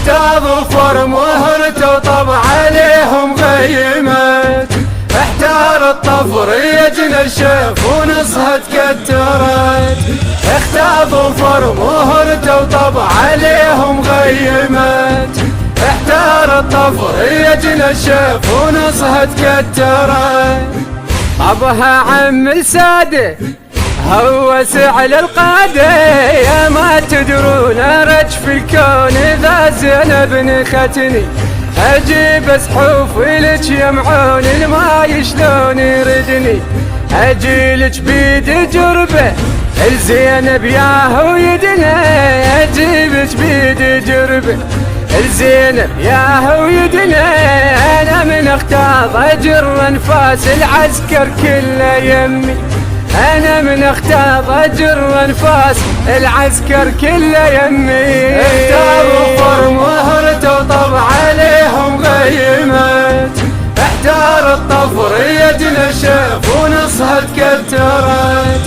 احتاضوا فرم وهرته وطبع عليهم غيمت، احتار الطفر يجن الشيف ونصها تكترت، احتاضوا فرم وهرته وطبع عليهم غيمت، احتار الطفر يجن الشيف ونصها تكترت. ابها عم الساده هوس على القاده، يا ما تدرون رج في الكون اذا زينب نختني، اجيب صحوف لك يمعون الماي شلون يردني، اجيلك بيد جربه الزينب ياهو يدنا، اجيبك بيد جربه الزينب ياهو يدنا، انا من اختاض اجر انفاس العسكر كله يمي، انا من اختاض اجر انفاس العسكر كله يمي، اختاروا فرم وهرته وطبع عليهم غيمت، احتار الطفر يجن الشيف ونصها تكترت،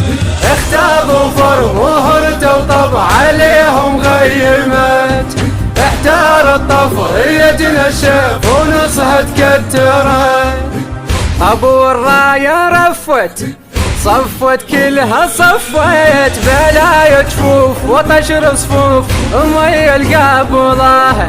اختاضوا فرم وهرته وطبع عليهم غيمت، احتار الطفر يجن الشيف ونصها تكترت. ابو الرايه رفت صفت كلها صفت، بلا جفوف وطشر صفوف مي القابضاها،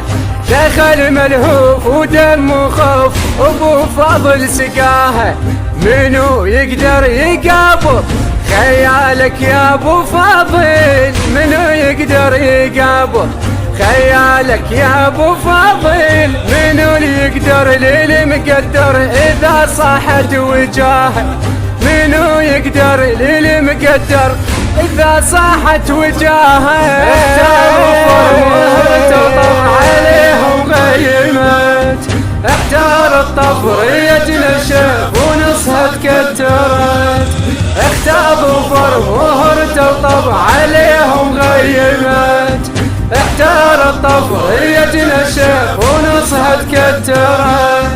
دخل ملهوف ودم خوف ابو فاضل سقاها، منو يقدر يقابض خيالك يا ابو فاضل، منو يقدر يقابض خيالك يا ابو فاضل، منو يقدر للمقدر اذا صاحت وجاهه، منو يقدر للمقدر اذا صاحت وجاهه، احتاروا فرم وهرته وطبع عليهم غيمت، احتار الطفر يجن الشيف ونصها تكترت، احتاضوا فرم وهرته وطبع عليهم غيمت، احتار الطفر يجن الشيف ونصها تكترت.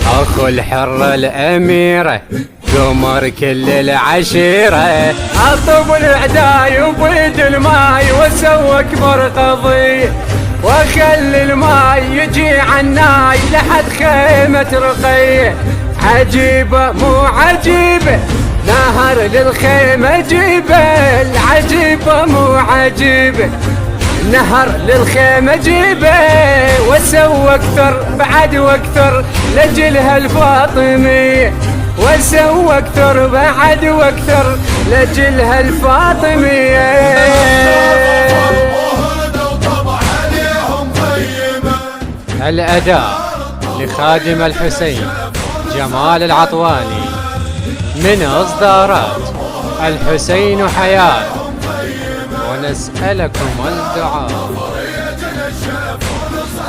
اخو الحرة الاميرة قمر كل العشيرة، اطب العداي وبيد الماي وسوى اكبر قضية، وخلي الماي يجي عناي لحد خيمة رقية، عجيبة مو عجيبة نهر للخيمة جيبه، العجيبة مو عجيبة نهر للخيمة جيبه، وسوى اكثر بعد واكثر لجلها الفاطمية، وسوى اكثر بعد واكثر لجلها الفاطمية. الأداء لخادم الحسين جمال العطواني من إصدارات الحسين حياة، ونسألكم الدعاء.